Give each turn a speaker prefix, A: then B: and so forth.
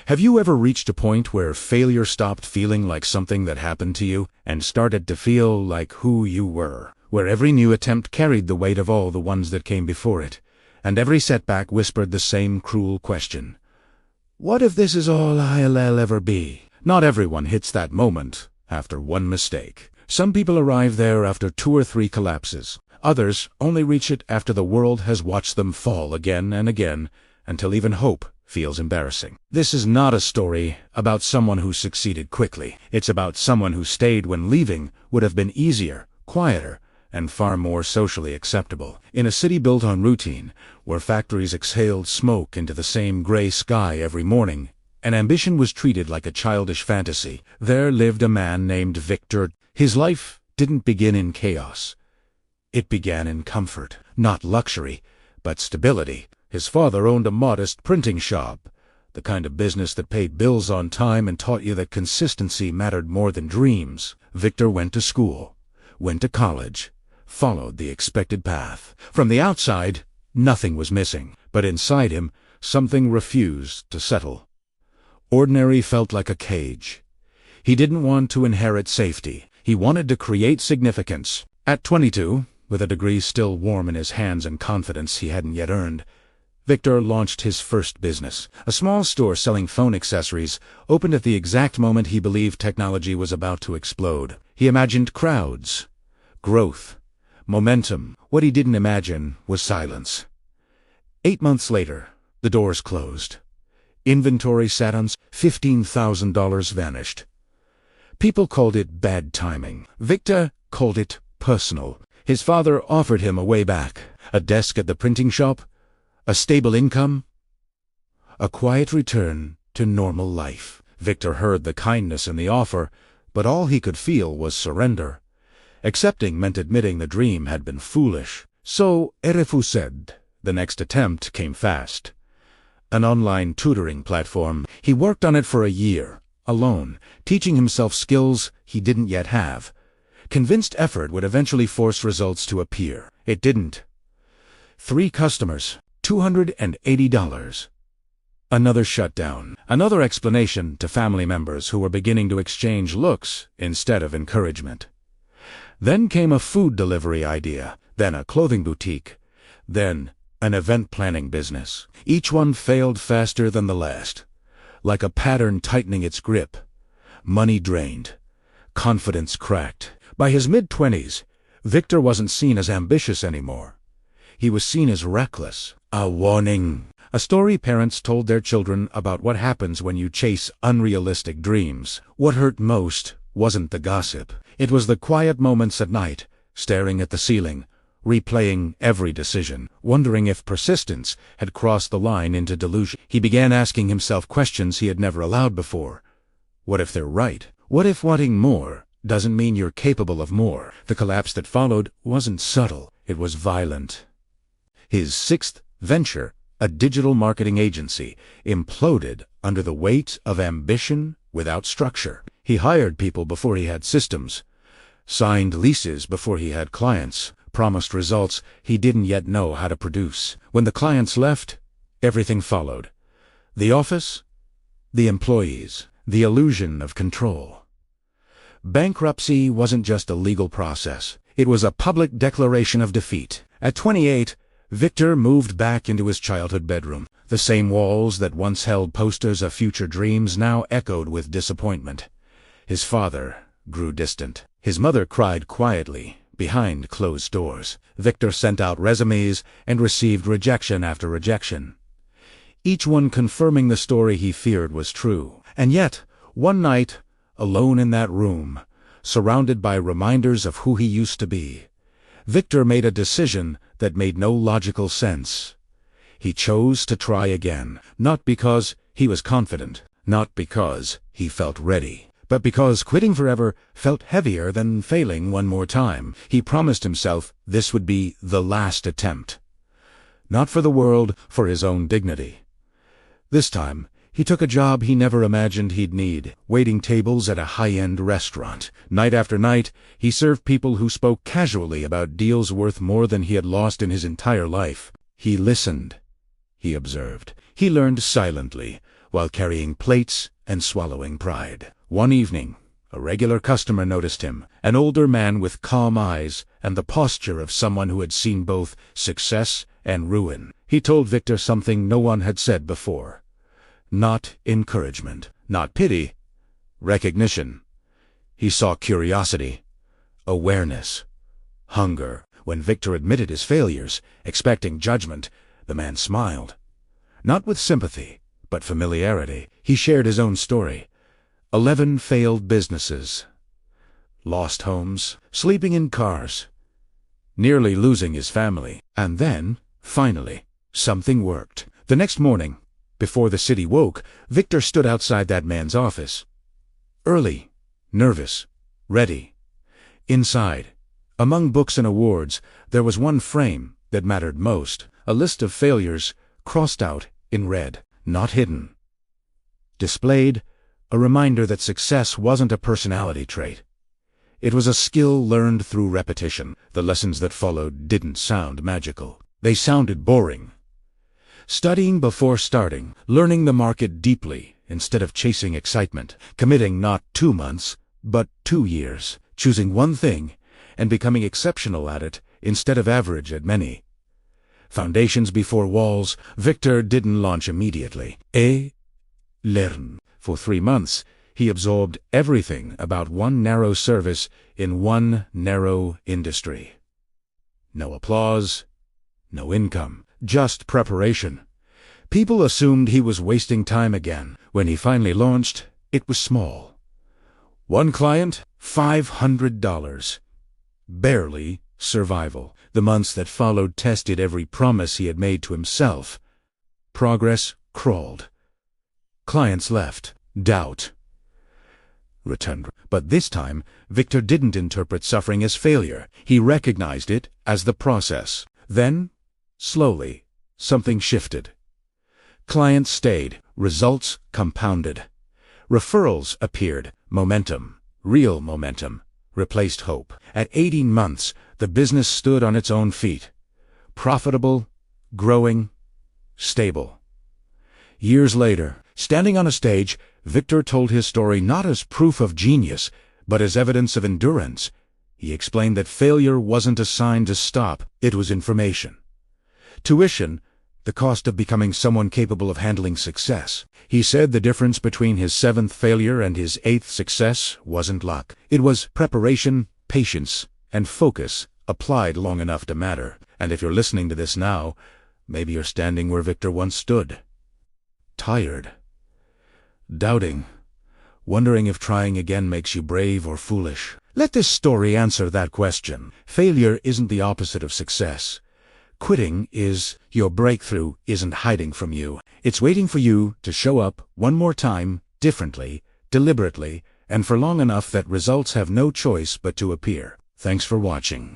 A: Have you ever reached a point where failure stopped feeling like something that happened to you and started to feel like who you were? Where every new attempt carried the weight of all the ones that came before it, and every setback whispered the same cruel question: what if this is all I'll ever be? Not everyone hits that moment after one mistake. Some people arrive there after 2 or 3 collapses. Others only reach it after the world has watched them fall again and again, until even hope feels embarrassing. This is not a story about someone who succeeded quickly. It's about someone who stayed when leaving would have been easier, quieter, and far more socially acceptable. In a city built on routine, where factories exhaled smoke into the same gray sky every morning, and ambition was treated like a childish fantasy, there lived a man named Victor. His life didn't begin in chaos. It began in comfort, not luxury, but stability. His father owned a modest printing shop, the kind of business that paid bills on time and taught you that consistency mattered more than dreams. Victor went to school, went to college, followed the expected path. From the outside, nothing was missing, but inside him, something refused to settle. Ordinary felt like a cage. He didn't want to inherit safety. He wanted to create significance. At 22, with a degree still warm in his hands and confidence he hadn't yet earned, Victor launched his first business. A small store selling phone accessories opened at the exact moment he believed technology was about to explode. He imagined crowds, growth, momentum. What he didn't imagine was silence. 8 months later, the doors closed. Inventory sat on $15,000 vanished. People called it bad timing. Victor called it personal. His father offered him a way back, a desk at the printing shop, a stable income, a quiet return to normal life. Victor heard the kindness in the offer, but all he could feel was surrender. Accepting meant admitting the dream had been foolish. So he refused. The next attempt came fast. An online tutoring platform. He worked on it for a year, alone, teaching himself skills he didn't yet have. Convinced effort would eventually force results to appear. It didn't. 3 customers, $280. Another shutdown. Another explanation to family members who were beginning to exchange looks instead of encouragement. Then came a food delivery idea, then a clothing boutique, then an event planning business. Each one failed faster than the last, like a pattern tightening its grip. Money drained, confidence cracked. By his mid-20s, Victor wasn't seen as ambitious anymore. He was seen as reckless. A warning. A story parents told their children about what happens when you chase unrealistic dreams. What hurt most wasn't the gossip. It was the quiet moments at night, staring at the ceiling, replaying every decision, wondering if persistence had crossed the line into delusion. He began asking himself questions he had never allowed before. What if they're right? What if wanting more doesn't mean you're capable of more? The collapse that followed wasn't subtle. It was violent. His 6th venture, a digital marketing agency, imploded under the weight of ambition without structure. He hired people before he had systems, signed leases before he had clients, promised results he didn't yet know how to produce. When the clients left, everything followed. The office, the employees, the illusion of control. Bankruptcy wasn't just a legal process. It was a public declaration of defeat. At 28, Victor moved back into his childhood bedroom. The same walls that once held posters of future dreams now echoed with disappointment. His father grew distant. His mother cried quietly, behind closed doors. Victor sent out resumes and received rejection after rejection, each one confirming the story he feared was true. And yet, one night, alone in that room, surrounded by reminders of who he used to be, Victor made a decision that made no logical sense. He chose to try again, not because he was confident, not because he felt ready, but because quitting forever felt heavier than failing one more time. He promised himself this would be the last attempt. Not for the world, for his own dignity. This time, he took a job he never imagined he'd need, waiting tables at a high-end restaurant. Night after night, he served people who spoke casually about deals worth more than he had lost in his entire life. He listened. He observed. He learned silently, while carrying plates and swallowing pride. One evening, a regular customer noticed him, an older man with calm eyes and the posture of someone who had seen both success and ruin. He told Victor something no one had said before. Not encouragement, not pity, recognition. He saw curiosity, awareness, hunger. When Victor admitted his failures, expecting judgment, the man smiled. Not with sympathy, but familiarity. He shared his own story. 11 failed businesses, lost homes, sleeping in cars, nearly losing his family. And then, finally, something worked. The next morning, before the city woke, Victor stood outside that man's office. Early, nervous, ready. Inside, among books and awards, there was one frame that mattered most, a list of failures crossed out in red, not hidden. Displayed, a reminder that success wasn't a personality trait. It was a skill learned through repetition. The lessons that followed didn't sound magical. They sounded boring. Studying before starting, learning the market deeply instead of chasing excitement, committing not 2 months, but 2 years, choosing one thing and becoming exceptional at it instead of average at many. Foundations before walls. Victor didn't launch immediately. Learn. For 3 months, he absorbed everything about one narrow service in one narrow industry. No applause, no income, just preparation. People assumed he was wasting time again. When he finally launched, it was small. One client, $500. Barely survival. The months that followed tested every promise he had made to himself. Progress crawled. Clients left. Doubt returned. But this time, Victor didn't interpret suffering as failure. He recognized it as the process. Then, slowly, something shifted. Clients stayed. Results compounded. Referrals appeared. Momentum, real momentum, replaced hope. At 18 months, the business stood on its own feet. Profitable, growing, stable. Years later, standing on a stage, Victor told his story not as proof of genius, but as evidence of endurance. He explained that failure wasn't a sign to stop, it was information. Tuition, the cost of becoming someone capable of handling success. He said the difference between his 7th failure and his 8th success wasn't luck. It was preparation, patience, and focus applied long enough to matter. And if you're listening to this now, maybe you're standing where Victor once stood. Tired. Doubting. Wondering if trying again makes you brave or foolish. Let this story answer that question. Failure isn't the opposite of success. Quitting is. Your breakthrough isn't hiding from you. It's waiting for you to show up one more time, differently, deliberately, and for long enough that results have no choice but to appear. Thanks for watching.